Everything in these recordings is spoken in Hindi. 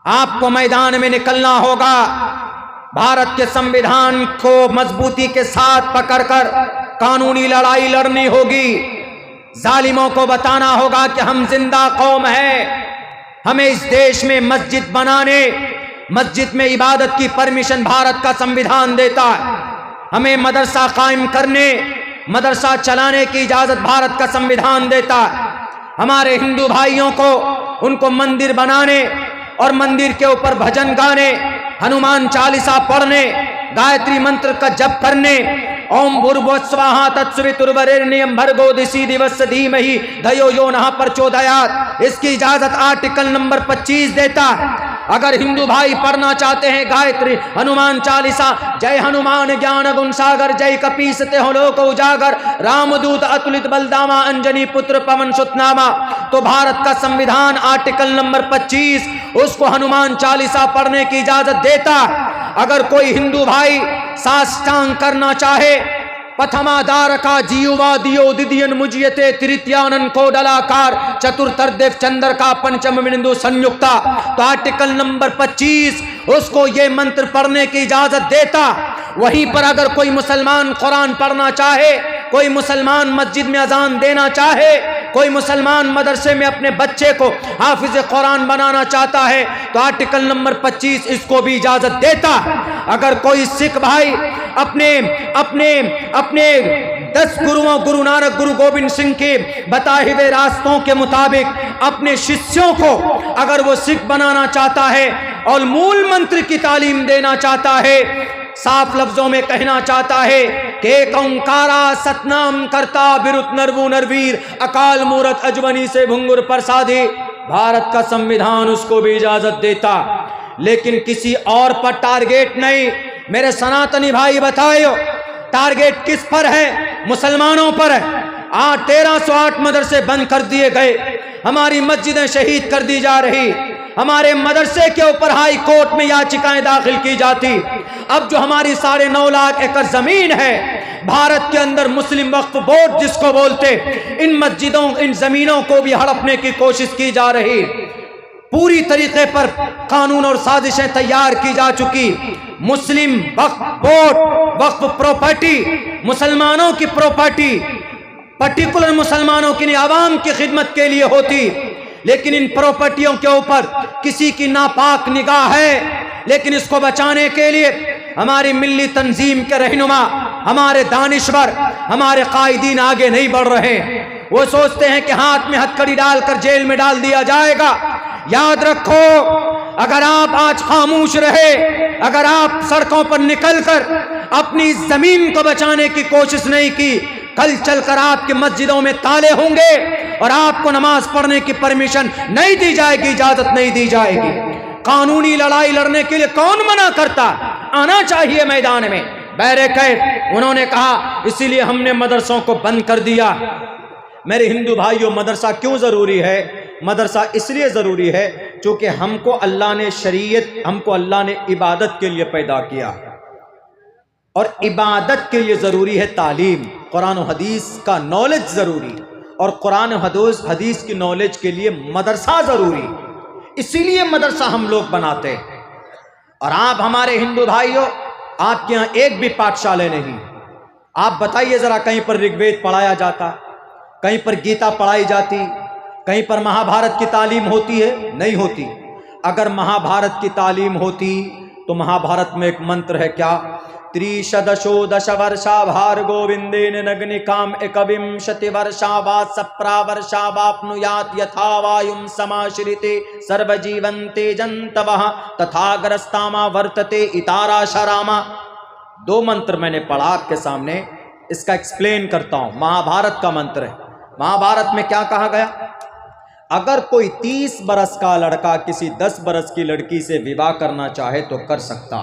आपको मैदान में निकलना होगा। भारत के संविधान को मजबूती के साथ पकड़कर कानूनी लड़ाई लड़नी होगी। जालिमों को बताना होगा कि हम जिंदा कौम हैं। हमें इस देश में मस्जिद बनाने, मस्जिद में इबादत की परमिशन भारत का संविधान देता है। हमें मदरसा कायम करने, मदरसा चलाने की इजाजत भारत का संविधान देता है। हमारे हिंदू भाइयों को उनको मंदिर बनाने और मंदिर के ऊपर भजन गाने, हनुमान चालीसा पढ़ने, गायत्री मंत्र का जप करने, ओम भूर्भुवस्सुवः तत्सवितुर्वरेण्यं भर्गो दिशि दिवस्य धीमहि धियो यो नः प्रचोदयात्, इसकी इजाजत आर्टिकल नंबर 25 देता है। अगर हिंदू भाई पढ़ना चाहते हैं गायत्री, हनुमान चालीसा, जय हनुमान ज्ञान गुण सागर, जय कपीस तेह लोक उजागर, रामदूत अतुलित बलदामा, अंजनी पुत्र पवन सुत नामा, तो भारत का संविधान आर्टिकल नंबर 25 उसको हनुमान चालीसा पढ़ने की इजाजत देता। अगर कोई हिंदू भाई साष्टांग करना चाहे, पथमादार का जीवा दियो दिदियन मुजियते तृतीयानन कोडलाकार चतुर्थर्देव चंद्र का पंचम बिंदु संयुक्ता, तो आर्टिकल नंबर 25 उसको ये मंत्र पढ़ने की इजाजत देता। वहीं पर अगर कोई मुसलमान कुरान पढ़ना चाहे, कोई मुसलमान मस्जिद में अजान देना चाहे, कोई मुसलमान मदरसे में अपने बच्चे को हाफिज कुरान बनाना चाहता है, तो आर्टिकल नंबर 25 इसको भी इजाजत देता। अगर कोई सिख भाई अपने अपने अपने 10 गुरुओं, गुरु नानक, गुरु गोविंद सिंह के बताए हुए रास्तों के मुताबिक अपने शिष्यों को अगर वो सिख बनाना चाहता है और मूल मंत्र की तालीम देना चाहता है, साफ लफ्जों में कहना चाहता है कि एक ओंकारा सतनाम करता बिरुत नरवु नरवीर, अकाल मूरत अजमनी से भुंगुर प्रसादी, भारत का संविधान उसको भी इजाजत देता। लेकिन किसी और पर टारगेट नहीं। मेरे सनातनी भाई बताओ, टारगेट किस पर है? मुसलमानों पर है। 1308 मदरसे बंद कर दिए गए, हमारी मस्जिदें शहीद कर दी जा रही, हमारे मदरसे के ऊपर हाई कोर्ट में याचिकाएं दाखिल की जाती। अब जो हमारी 9.5 लाख एकड़ जमीन है भारत के अंदर, मुस्लिम वक्फ बोर्ड जिसको बोलते, इन मस्जिदों, इन जमीनों को भी हड़पने की कोशिश की जा रही। पूरी तरीके पर कानून और साजिशें तैयार की जा चुकी। मुस्लिम वक्फ बोर्ड, वक्फ प्रॉपर्टी मुसलमानों की प्रॉपर्टी, पर्टिकुलर मुसलमानों की नहीं, आवाम की खिदमत के लिए होती। लेकिन इन प्रॉपर्टियों के ऊपर किसी की नापाक निगाह है। लेकिन इसको बचाने के लिए हमारी मिल्ली तंजीम के रहनुमा, हमारे दानिश्वर, हमारे कायदीन आगे नहीं बढ़ रहे। वो सोचते हैं कि हाथ में हथकड़ी डालकर जेल में डाल दिया जाएगा। याद रखो, अगर आप आज खामोश रहे, अगर आप सड़कों पर निकलकर अपनी जमीन को बचाने की कोशिश नहीं की, कल चलकर आपकी मस्जिदों में ताले होंगे और आपको नमाज पढ़ने की परमिशन नहीं दी जाएगी, इजाजत नहीं दी जाएगी। कानूनी लड़ाई लड़ने के लिए कौन मना करता? आना चाहिए मैदान में बैरिकेड। उन्होंने कहा इसीलिए हमने मदरसों को बंद कर दिया। मेरे हिंदू भाइयों, मदरसा क्यों जरूरी है? मदरसा इसलिए जरूरी है क्योंकि हमको अल्लाह ने शरीयत, हमको अल्लाह ने इबादत के लिए पैदा किया और इबादत के लिए जरूरी है तालीम, कुरान और हदीस का नॉलेज जरूरी, और कुरान और हदीस की नॉलेज के लिए मदरसा जरूरी। इसीलिए मदरसा हम लोग बनाते हैं। और आप हमारे हिंदू भाइयों, आपके यहाँ एक भी पाठशाला नहीं। आप बताइए जरा, कहीं पर ऋग्वेद पढ़ाया जाता, कहीं पर गीता पढ़ाई जाती, कहीं पर महाभारत की तालीम होती है? नहीं होती। अगर महाभारत की तालीम होती तो महाभारत में एक मंत्र है, क्या? त्रिशदशो दश वर्षा भार गोविंदेन नग्निकाम एकविंशति वर्षा वा सप्रा वर्षा वाप्नुयात यथा वायुम समाश्रिते सर्वजीवन्ते जंतवः तथाग्रस्तामा वर्तते इताराशरामा। 2 मंत्र मैंने पढ़ा आपके सामने, इसका एक्सप्लेन करता हूं। महाभारत का मंत्र है। महाभारत में क्या कहा गया? अगर कोई 30 बरस का लड़का किसी 10 बरस की लड़की से विवाह करना चाहे तो कर सकता।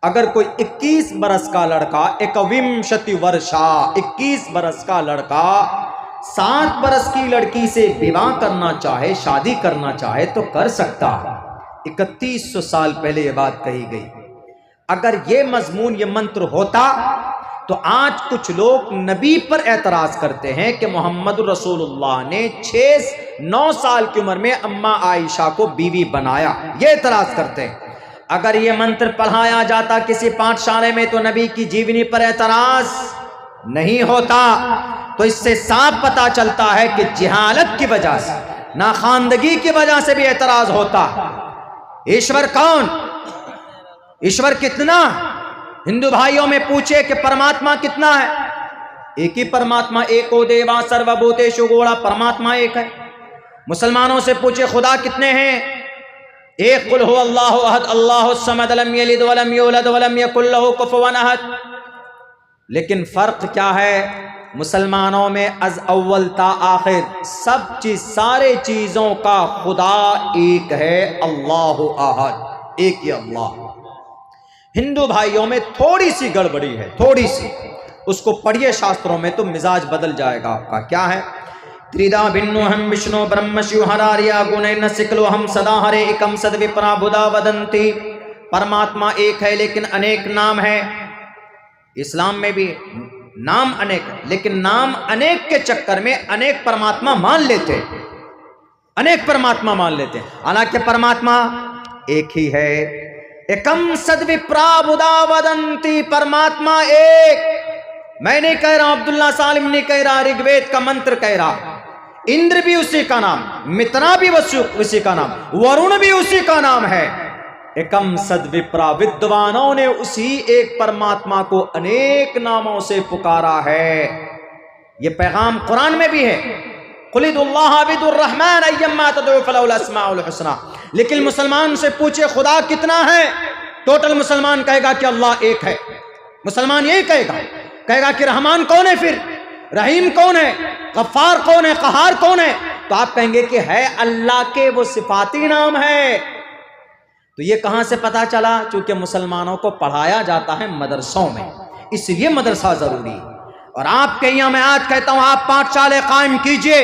अगर कोई 21 बरस का लड़का, एकविंशति वर्षा, 21 बरस का लड़का 7 बरस की लड़की से विवाह करना चाहे, शादी करना चाहे तो कर सकता। 3100 साल पहले यह बात कही गई। अगर ये मजमून, ये मंत्र होता तो आज कुछ लोग नबी पर एतराज करते हैं कि मोहम्मद रसूलुल्लाह ने 6-9 साल की उम्र में अम्मा आयशा को बीवी बनाया, ये एतराज करते हैं। अगर ये मंत्र पढ़ाया जाता किसी पाठशाले में तो नबी की जीवनी पर एतराज नहीं होता। तो इससे साफ पता चलता है कि जिहालत की वजह से, नाखानदगी की वजह से भी एतराज होता। ईश्वर कौन, ईश्वर कितना, हिंदू भाइयों में पूछे कि परमात्मा कितना है, एक ही परमात्मा, एको देवा सर्वभूतेषु गौड़ा, परमात्मा एक है। मुसलमानों से पूछे खुदा कितने हैं, एक कुल हु अल्लाहु अहद अल्लाहु समद लम यलिद वलम यूलद वलम यकुल लहु कुफुवन अहद। लेकिन फर्क क्या है, मुसलमानों में अज अव्वल ता आखिर सब चीज, सारे चीजों का खुदा एक है, अल्लाहु अहद, एक ही अल्लाह। हिंदू भाइयों में थोड़ी सी गड़बड़ी है, थोड़ी सी, उसको पढ़िए शास्त्रों में तो मिजाज बदल जाएगा आपका। क्या है, त्रिदा भिन्नो हम विष्णु ब्रह्म शिव हरारिया गुणे न सिकलो हम सदा हरे एकम सद विप्रा बुधा वदंती। परमात्मा एक है लेकिन अनेक नाम है। इस्लाम में भी नाम अनेक है, लेकिन नाम अनेक के चक्कर में अनेक परमात्मा मान लेते, अनेक परमात्मा मान लेते हैं, हालांकि परमात्मा एक ही है। एकम सद विप्रा बुधा वदंती, परमात्मा एक। मैं नहीं कह रहा, अब्दुल्ला सालिम नहीं कह रहा, ऋग्वेद का मंत्र कह रहा। इंद्र भी उसी का नाम, मित्रा भी उसी का नाम, वरुण भी उसी का नाम है। एकम सद विप्रा, विद्वानों ने उसी एक परमात्मा को अनेक नामों से पुकारा है। यह पैगाम कुरान में भी है, कुलिदुल्लाह अबिदुर्रहमान अय्यम्मा तदउ फलहुल अस्माउल हुस्ना। लेकिन मुसलमान से पूछे खुदा कितना है, टोटल मुसलमान कहेगा कि अल्लाह एक है। मुसलमान यही कहेगा कि रहमान कौन है, फिर रहीम कौन है, गफ्फार कौन है, कहार कौन है। तो आप कहेंगे कि है अल्लाह के वो सिफाती नाम है। तो ये कहां से पता चला, चूंकि मुसलमानों को पढ़ाया जाता है मदरसों में, इसलिए मदरसा जरूरी है। और आपके यहाँ मैं आज कहता हूं, आप पाठशाले कायम कीजिए,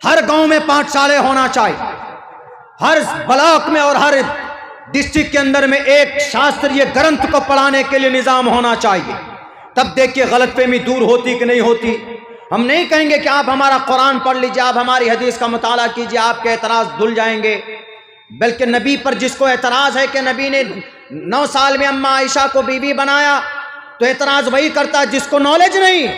हर गांव में पाठशाले होना चाहिए, हर ब्लॉक में और हर डिस्ट्रिक्ट के अंदर में एक शास्त्रीय ग्रंथ को पढ़ाने के लिए निजाम होना चाहिए। तब देखिए गलतफहमी दूर होती कि नहीं होती। हम नहीं कहेंगे कि आप हमारा कुरान पढ़ लीजिए, आप हमारी हदीस का मुताला कीजिए, आपके एतराज धुल जाएंगे। बल्कि नबी पर जिसको एतराज है कि नबी ने 9 साल में अम्मा आयशा को बीवी बनाया, तो एतराज वही करता है जिसको नॉलेज नहीं,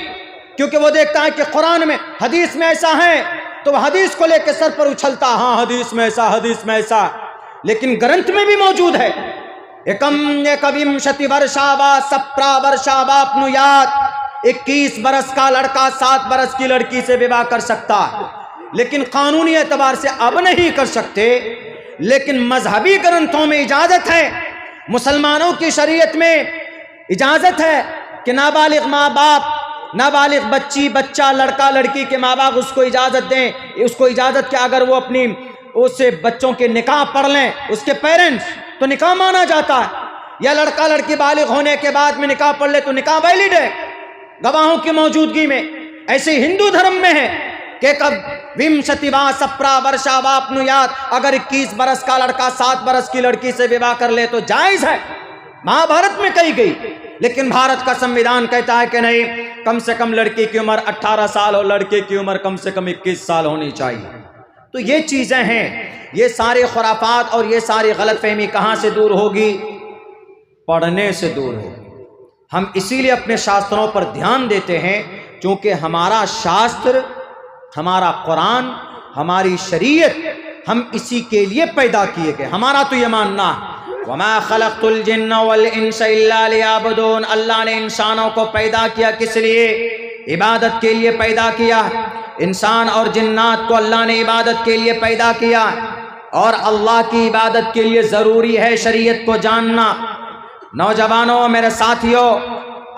क्योंकि वो देखता है कि कुरान में हदीस में ऐसा है, तो वह हदीस को लेकर सर पर उछलता, हाँ हदीस में ऐसा, हदीस में ऐसा। लेकिन ग्रंथ में भी मौजूद है, एकम एकविंशति वर्षावा सप्रा वर्षावाप्नुयात, 21 बरस का लड़का 7 बरस की लड़की से विवाह कर सकता है, लेकिन कानूनी एतबार से अब नहीं कर सकते। लेकिन मजहबी ग्रंथों में इजाजत है, मुसलमानों की शरीयत में इजाजत है कि नाबालिग माँ बाप, नाबालिग बच्ची बच्चा, लड़का लड़की के माँ बाप उसको इजाजत दें, उसको इजाजत कि अगर वो अपनी उससे बच्चों के निकाह पढ़ लें, उसके पेरेंट्स, तो निकाह माना जाता है। या लड़का लड़की बालिग होने के बाद में निकाह पढ़ ले तो निकाह वैलिड है गवाहों की मौजूदगी में। ऐसे हिंदू धर्म में है कि कब विंशतिवा सप्रा वर्षा वापनुयात, अगर 21 बरस का लड़का 7 बरस की लड़की से विवाह कर ले तो जायज है, महाभारत में कही गई। लेकिन भारत का संविधान कहता है कि नहीं, कम से कम लड़की की उम्र 18 साल और लड़के की उम्र कम से कम 21 साल होनी चाहिए। तो ये चीजें हैं, ये सारे खुराफात और ये सारी गलतफहमी कहाँ से दूर होगी, पढ़ने से दूर होगी। हम इसीलिए अपने शास्त्रों पर ध्यान देते हैं, क्योंकि हमारा शास्त्र, हमारा कुरान, हमारी शरीयत, हम इसी के लिए पैदा किए गए। हमारा तो ये मानना है, वमा खलक़तुल जिन्न वल इंसा इल्ला लियअबुदून, अल्लाह ने इंसानों को पैदा किया किस लिए, इबादत के लिए पैदा किया। इंसान और जिन्नात को अल्लाह ने इबादत के लिए पैदा किया, और अल्लाह की इबादत के लिए ज़रूरी है शरीयत को जानना। नौजवानों, मेरे साथियों,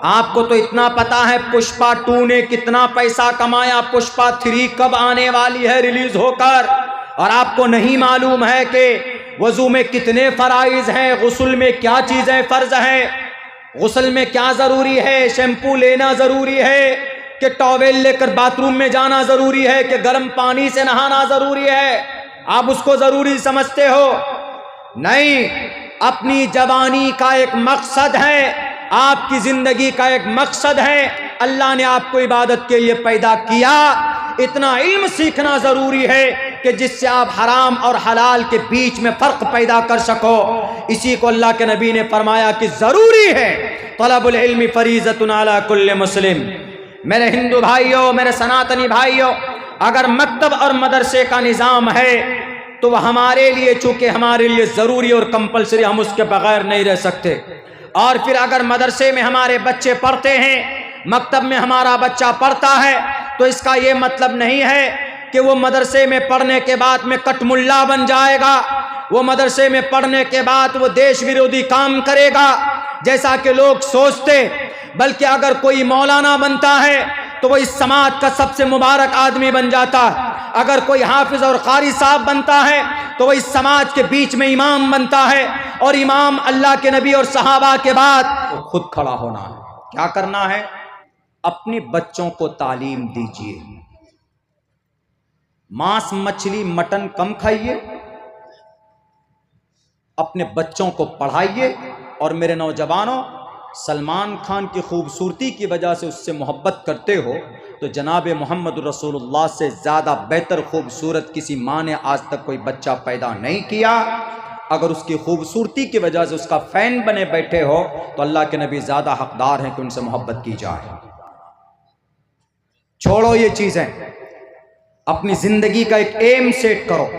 आपको तो इतना पता है पुष्पा 2 ने कितना पैसा कमाया, पुष्पा 3 कब आने वाली है रिलीज होकर, और आपको नहीं मालूम है कि वजू में कितने फराइज हैं, गुस्ल में क्या चीज़ें फ़र्ज हैं, गुस्ल में क्या ज़रूरी है, शैम्पू लेना ज़रूरी है कि टॉवेल लेकर बाथरूम में जाना ज़रूरी है कि गर्म पानी से नहाना ज़रूरी है। आप उसको ज़रूरी समझते हो? नहीं, अपनी जवानी का एक मकसद है, आपकी जिंदगी का एक मकसद है, अल्लाह ने आपको इबादत के लिए पैदा किया। इतना इल्म सीखना जरूरी है कि जिससे आप हराम और हलाल के बीच में फर्क पैदा कर सको। इसी को अल्लाह के नबी ने फरमाया कि जरूरी है तलबुल इल्मी फरीज़तुन अला कुल्li मुस्लिम। मेरे हिंदू भाइयों, मेरे सनातनी भाइयों, अगर मकतब और मदरसे का निज़ाम है तो वह हमारे लिए, चूंकि हमारे लिए ज़रूरी और कंपलसरी, हम उसके बगैर नहीं रह सकते। और फिर अगर मदरसे में हमारे बच्चे पढ़ते हैं, मकतब में हमारा बच्चा पढ़ता है, तो इसका ये मतलब नहीं है कि वो मदरसे में पढ़ने के बाद में कटमुल्ला बन जाएगा, वो मदरसे में पढ़ने के बाद वो देश विरोधी काम करेगा जैसा कि लोग सोचते। बल्कि अगर कोई मौलाना बनता है तो वो इस समाज का सबसे मुबारक आदमी बन जाता है। अगर कोई हाफिज और कारी साहब बनता है तो वो इस समाज के बीच में इमाम बनता है। और इमाम अल्लाह के नबी और सहाबा के बाद तो खुद खड़ा होना है। क्या करना है? अपने बच्चों को तालीम दीजिए, मांस मछली मटन कम खाइए, अपने बच्चों को पढ़ाइए। और मेरे नौजवानों, सलमान खान की खूबसूरती की वजह से उससे मोहब्बत करते हो तो जनाब मोहम्मद रसूलुल्लाह से ज़्यादा बेहतर खूबसूरत किसी माँ ने आज तक कोई बच्चा पैदा नहीं किया। अगर उसकी खूबसूरती की वजह से उसका फ़ैन बने बैठे हो तो अल्लाह के नबी ज़्यादा हकदार हैं कि उनसे मोहब्बत की जाए। छोड़ो ये चीज़ें, अपनी ज़िंदगी का एक एम सेट करो।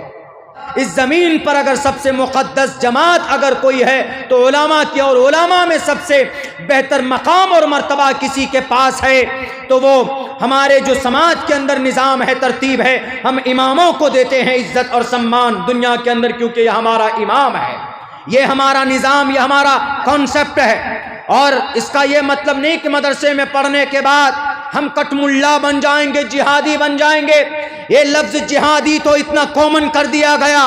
इस ज़मीन पर अगर सबसे मुक़द्दस जमात अगर कोई है तो उलमा की, और उलमा में सबसे बेहतर मकाम और मर्तबा किसी के पास है तो वो हमारे जो समाज के अंदर निज़ाम है, तरतीब है, हम इमामों को देते हैं इज़्ज़त और सम्मान दुनिया के अंदर, क्योंकि ये हमारा इमाम है, ये हमारा निज़ाम, ये हमारा कॉन्सेप्ट है। और इसका ये मतलब नहीं कि मदरसे में पढ़ने के बाद हम कटमुल्ला बन जाएंगे, जिहादी बन जाएंगे। ये लफ्ज़ जिहादी तो इतना कॉमन कर दिया गया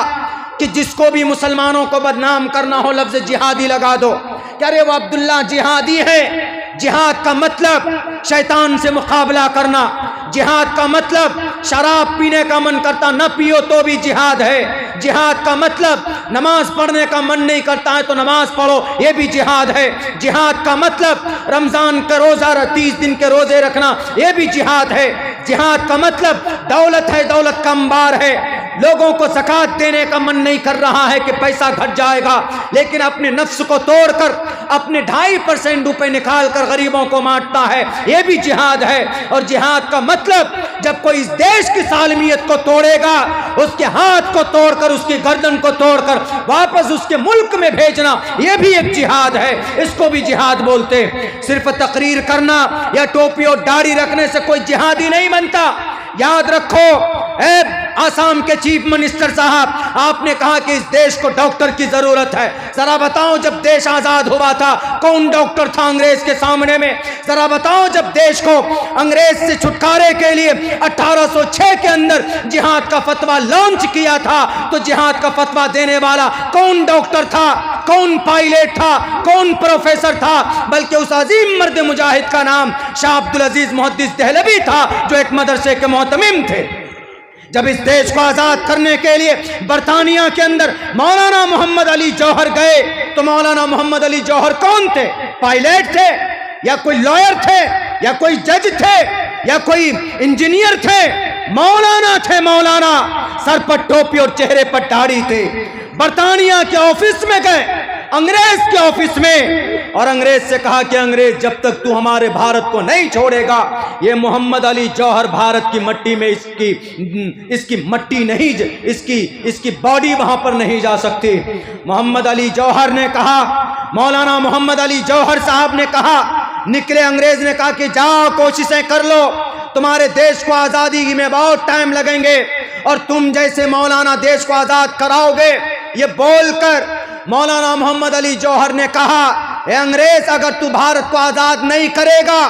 कि जिसको भी मुसलमानों को बदनाम करना हो लफ्ज़ जिहादी लगा दो। क्या रे वो अब्दुल्ला जिहादी है? जिहाद का मतलब शैतान से मुकाबला करना, जिहाद का मतलब शराब पीने का मन करता न पियो तो भी जिहाद है। जिहाद का मतलब नमाज पढ़ने का मन नहीं करता है तो नमाज पढ़ो, ये भी जिहाद है। जिहाद का मतलब रमज़ान का रोज़ा 30 दिन के रोज़े रखना, ये भी जिहाद है। जिहाद का मतलब दौलत है, दौलत का अंबार है, लोगों को ज़कात देने का मन नहीं कर रहा है कि पैसा घट जाएगा, लेकिन अपने नफ्स को तोड़कर अपने 2.5% रुपए निकाल कर गरीबों को बांटता है, ये भी जिहाद है। और जिहाद का मतलब जब कोई इस देश की सालमियत को तोड़ेगा, उसके हाथ को तोड़कर, उसकी गर्दन को तोड़कर वापस उसके मुल्क में भेजना, ये भी एक जिहाद है। इसको भी जिहाद बोलते। सिर्फ तकरीर करना या टोपी और दाढ़ी रखने से कोई जिहादी नहीं बनता। याद रखो, आसाम के चीफ मिनिस्टर साहब, आपने कहा कि इस देश को डॉक्टर की जरूरत है। जरा बताओ, जब देश आजाद हुआ था कौन डॉक्टर था अंग्रेज के सामने में? जरा बताओ, जब देश को अंग्रेज से छुटकारे के लिए 1806 के अंदर जिहाद का फतवा लॉन्च किया था तो जिहाद का फतवा देने वाला कौन डॉक्टर था, कौन पायलट था, कौन प्रोफेसर था? बल्कि उस अजीम मर्द मुजाहिद का नाम शाह अब्दुल अजीज मुहद्दिस देहलवी था, जो एक मदरसे के मोहतमिम थे। जब इस देश को आजाद करने के लिए बरतानिया के अंदर मौलाना मोहम्मद अली जौहर गए तो मौलाना मोहम्मद अली जौहर कौन थे? पायलट थे या कोई लॉयर थे या कोई जज थे या कोई इंजीनियर थे? मौलाना थे, मौलाना। सर पर टोपी और चेहरे पर दाढ़ी थे। बरतानिया के ऑफिस में गए, अंग्रेज के ऑफिस में, और अंग्रेज से कहा कि अंग्रेज, जब तक तू हमारे भारत को नहीं छोड़ेगा, ये मोहम्मद अली जौहर भारत की मट्टी में इसकी मट्टी नहीं, इसकी बॉडी वहां पर नहीं जा सकती। मोहम्मद अली जौहर ने कहा, मौलाना मोहम्मद अली जौहर साहब ने कहा, निकले। अंग्रेज ने कहा कि जाओ, कोशिशें कर लो, तुम्हारे देश को आजादी में बहुत टाइम लगेंगे और तुम जैसे मौलाना देश को आजाद कराओगे। ये बोलकर मौलाना मोहम्मद अली जौहर ने कहा, ए अंग्रेज, अगर तू भारत को आजाद नहीं करेगा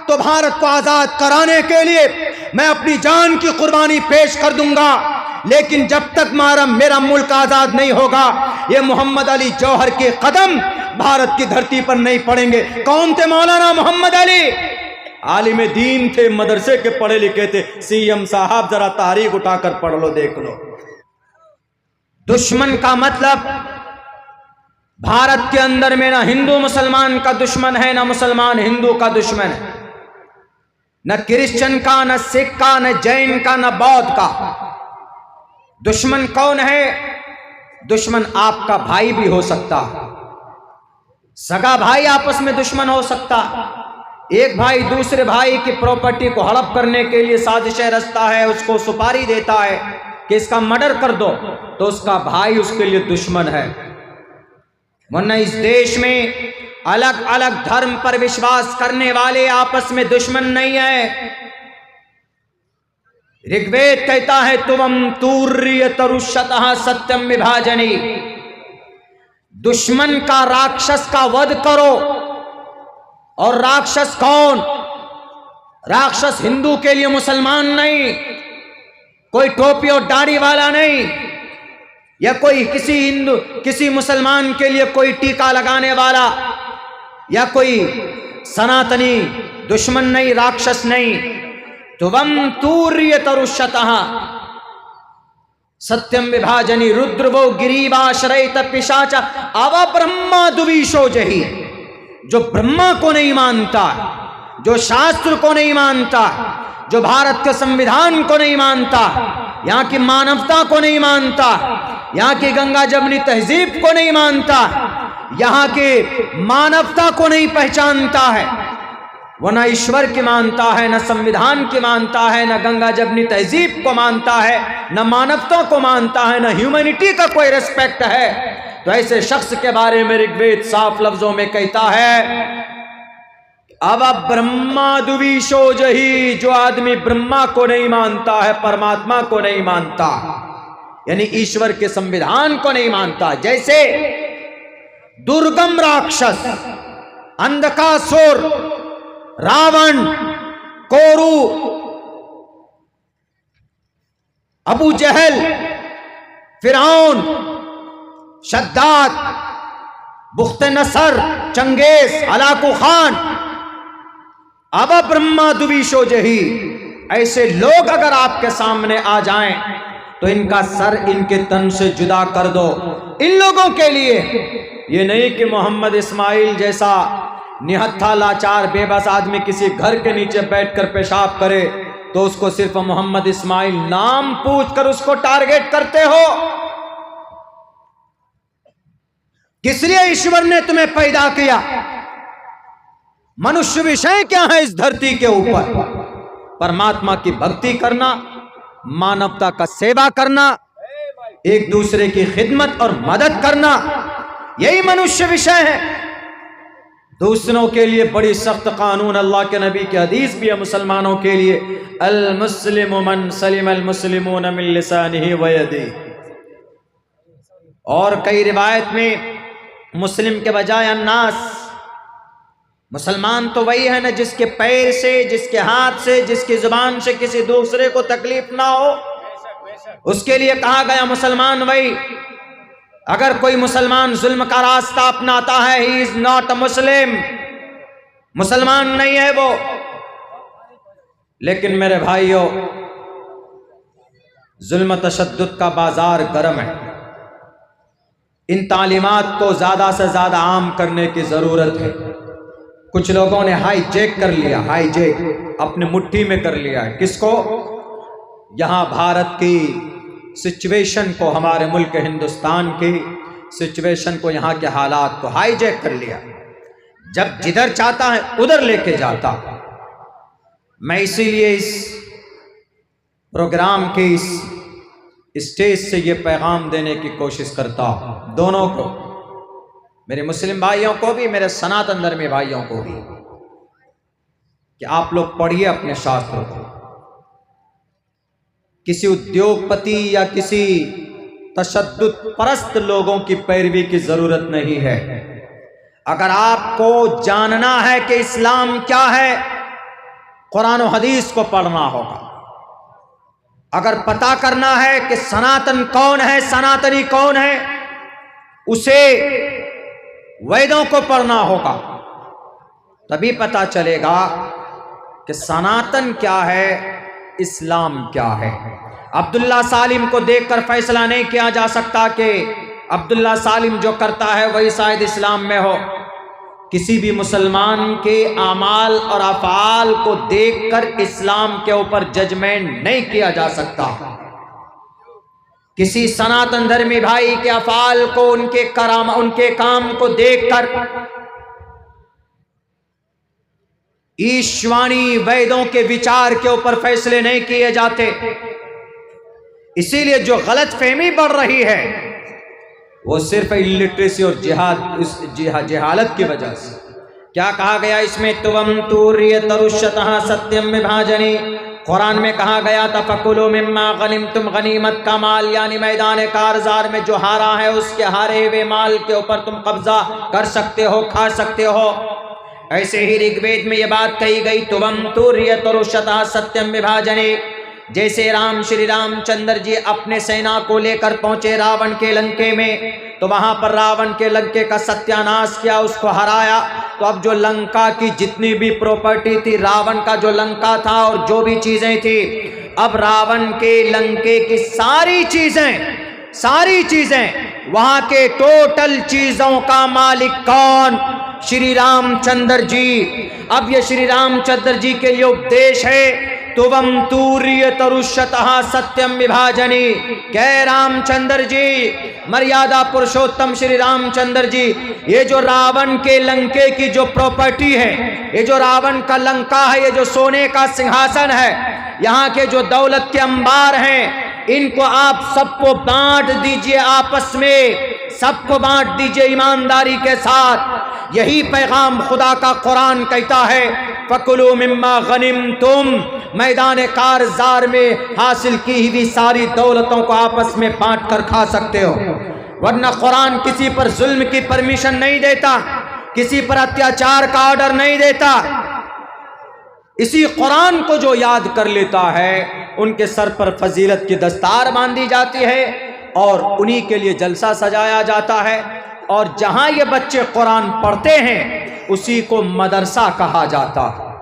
तो भारत को आजाद कराने के लिए मैं अपनी जान की कुर्बानी पेश कर दूंगा, लेकिन जब तक मेरा मुल्क आजाद नहीं होगा, ये मोहम्मद अली जौहर के कदम भारत की धरती पर नहीं पड़ेंगे। कौन थे मौलाना मोहम्मद अली? आलिम दीन थे, मदरसे के पढ़े लिखे थे। सीएम साहब जरा तारीख उठाकर पढ़ लो, देख लो। दुश्मन का मतलब भारत के अंदर में ना हिंदू मुसलमान का दुश्मन है, ना मुसलमान हिंदू का दुश्मन है, न क्रिश्चियन का, न सिख का, न जैन का, न बौद्ध का। दुश्मन कौन है? दुश्मन आपका भाई भी हो सकता, सगा भाई आपस में दुश्मन हो सकता। एक भाई दूसरे भाई की प्रॉपर्टी को हड़प करने के लिए साजिशें रचता है, उसको सुपारी देता है कि इसका मर्डर कर दो, तो उसका भाई उसके लिए दुश्मन है। वरना इस देश में अलग अलग धर्म पर विश्वास करने वाले आपस में दुश्मन नहीं है। ऋग्वेद कहता है तुवम तूर्य तरुषतः सत्यम विभाजनी, दुश्मन का, राक्षस का वध करो। और राक्षस कौन? राक्षस हिंदू के लिए मुसलमान नहीं, कोई टोपी और दाढ़ी वाला नहीं, या कोई किसी मुसलमान के लिए कोई टीका लगाने वाला, या कोई सनातनी दुश्मन नहीं, राक्षस नहीं। तुवम तूर्य तरुषतः सत्यम विभाजनी रुद्रवो गिरीवाश्रयित पिशाच अव ब्रह्मा दुविशो जही। जो ब्रह्मा को नहीं मानता, जो शास्त्र को नहीं मानता, जो भारत के संविधान को नहीं मानता, यहाँ की मानवता को नहीं मानता, यहाँ की गंगा जमुनी तहजीब को नहीं मानता, यहाँ के मानवता को नहीं पहचानता है, वो न ईश्वर की मानता है, न संविधान की मानता है, न गंगा जमुनी तहजीब को मानता है, न मानवता को मानता है, न ह्यूमैनिटी का कोई रिस्पेक्ट है, तो ऐसे शख्स के बारे में ऋग्वेद साफ लफ्जों में कहता है अब ब्रह्मा दुविशो जही। जो आदमी ब्रह्मा को नहीं मानता है, परमात्मा को नहीं मानता, यानी ईश्वर के संविधान को नहीं मानता, जैसे दुर्गम राक्षस अंधकासुर, रावण, कोरू, अबू जहल, फिरौन, शद्दाद, बुख्त नसर, चंगेज, हलाकू खान, अब ब्रह्मा दुविशो जही। ऐसे लोग अगर आपके सामने आ जाएं तो इनका सर इनके तन से जुदा कर दो। इन लोगों के लिए ये नहीं कि मोहम्मद इस्माइल जैसा निहत्था लाचार बेबस आदमी किसी घर के नीचे बैठकर पेशाब करे तो उसको सिर्फ मोहम्मद इस्माइल नाम पूछकर उसको टारगेट करते हो। किस लिए ईश्वर ने तुम्हें पैदा किया? मनुष्य विषय क्या है इस धरती के ऊपर? परमात्मा की भक्ति करना, मानवता का सेवा करना, एक दूसरे की खिदमत और मदद करना, यही मनुष्य विषय है। दूसरों के लिए बड़ी सख्त कानून, अल्लाह के नबी की हदीस भी है मुसलमानों के लिए, अल मुस्लिम मन सलिम अल मुस्लिमून मिन लिसानिही व यदिही। और कई रिवायत में मुस्लिम के बजाय अन्नास। मुसलमान तो वही है ना जिसके पैर से, जिसके हाथ से, जिसकी जुबान से किसी दूसरे को तकलीफ ना हो, उसके लिए कहा गया मुसलमान वही। अगर कोई मुसलमान जुल्म का रास्ता अपनाता है, ही इज नॉट अ मुस्लिम, मुसलमान नहीं है वो। लेकिन मेरे भाइयों, जुल्म तशद्दुद का बाजार गर्म है। इन तालीमात को ज्यादा से ज्यादा आम करने की जरूरत है। कुछ लोगों ने हाईजैक कर लिया, हाईजैक अपने मुट्ठी में कर लिया है। किसको? यहां भारत की सिचुएशन को, हमारे मुल्क हिंदुस्तान की सिचुएशन को, यहां के हालात को हाईजैक कर लिया। जब जिधर चाहता है उधर लेके जाता। मैं इसीलिए इस प्रोग्राम के इस स्टेज से ये पैगाम देने की कोशिश करता हूं, दोनों को, मेरे मुस्लिम भाइयों को भी, मेरे सनातन धर्मी भाइयों को भी, कि आप लोग पढ़िए अपने शास्त्रों को। किसी उद्योगपति या किसी तशद्दुद परस्त लोगों की पैरवी की जरूरत नहीं है। अगर आपको जानना है कि इस्लाम क्या है, कुरान और हदीस को पढ़ना होगा। अगर पता करना है कि सनातन कौन है, सनातनी कौन है, उसे वेदों को पढ़ना होगा। तभी पता चलेगा कि सनातन क्या है, इस्लाम क्या है। अब्दुल्ला सालिम को देखकर फैसला नहीं किया जा सकता कि अब्दुल्ला सालिम जो करता है वही शायद इस्लाम में हो। किसी भी मुसलमान के आमाल और अफ़ाल को देखकर इस्लाम के ऊपर जजमेंट नहीं किया जा सकता। किसी सनातन धर्मी भाई के अफ़ाल को, उनके काम को देखकर ईश्वाणी वेदों के विचार के ऊपर फैसले नहीं किए जाते। इसीलिए जो गलत फहमी बढ़ रही है वो सिर्फ इलिटरेसी और जहालत की वजह से। क्या कहा गया इसमें? तुवम तूर्य तरुष्यतः सत्यम विभाजनी। कुरान में कहा गया था फकुलू मिम्मा गनिमतुम, गनीमत का माल यानी मैदान कारजार में जो हारा है उसके हारे हुए माल के ऊपर तुम कब्जा कर सकते हो, खा सकते हो। ऐसे ही ऋग्वेद में यह बात कही गई तुवम तूर्य तरुष्यतः सत्यम विभाजनी। जैसे श्री रामचंद्र जी अपने सेना को लेकर पहुंचे रावण के लंके में, तो वहां पर रावण के लंके का सत्यानाश किया, उसको हराया। तो अब जो लंका की जितनी भी प्रॉपर्टी थी, रावण का जो लंका था और जो भी चीजें थी, अब रावण के लंके की सारी चीजें वहां के टोटल चीजों का मालिक कौन? श्री रामचंद्र जी। अब ये श्री रामचंद्र जी के लिए उपदेश है तुवम तूर्य तरुष्यतः सत्यम विभाजनी। कह रामचंद्र जी, मर्यादा पुरुषोत्तम श्री रामचंद्र जी, ये जो रावण के लंके की जो प्रॉपर्टी है, ये जो रावण का लंका है, ये जो सोने का सिंहासन है, यहाँ के जो दौलत के अंबार हैं, इनको आप सबको बांट दीजिए, आपस में सबको बांट दीजिए ईमानदारी के साथ। यही पैगाम खुदा का कुरान कहता है फकुलू मिम्मा गनिमतुम, मैदान कारजार में हासिल की हुई सारी दौलतों को आपस में बांट कर खा सकते हो। वरना कुरान किसी पर जुल्म की परमिशन नहीं देता, किसी पर अत्याचार का ऑर्डर नहीं देता। इसी कुरान को जो याद कर लेता है उनके सर पर फजीलत की दस्तार बांधी जाती है और उन्हीं के लिए जलसा सजाया जाता है। और जहां ये बच्चे कुरान पढ़ते हैं उसी को मदरसा कहा जाता है,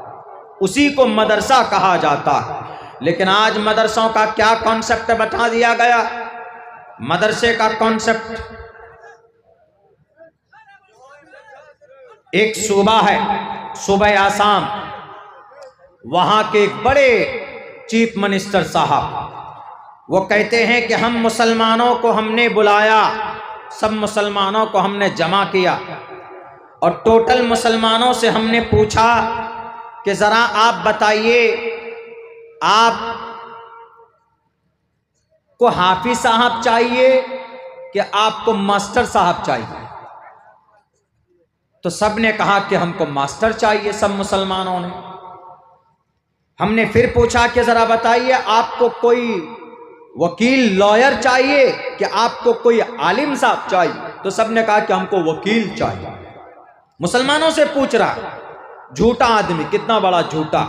उसी को मदरसा कहा जाता है। लेकिन आज मदरसों का क्या कॉन्सेप्ट बता दिया गया? मदरसे का कॉन्सेप्ट, एक सूबा है, सूबा आसाम, वहां के एक बड़े चीफ मिनिस्टर साहब, वो कहते हैं कि हम मुसलमानों को हमने बुलाया, सब मुसलमानों को हमने जमा किया और टोटल मुसलमानों से हमने पूछा कि जरा आप बताइए, आप को हाफिज साहब चाहिए कि आपको मास्टर साहब चाहिए? तो सब ने कहा कि हमको मास्टर चाहिए, सब मुसलमानों ने। हमने फिर पूछा कि जरा बताइए, आपको कोई वकील लॉयर चाहिए कि आपको कोई आलिम साहब चाहिए? तो सबने कहा कि हमको वकील चाहिए। मुसलमानों से पूछ रहा, झूठा आदमी, कितना बड़ा झूठा।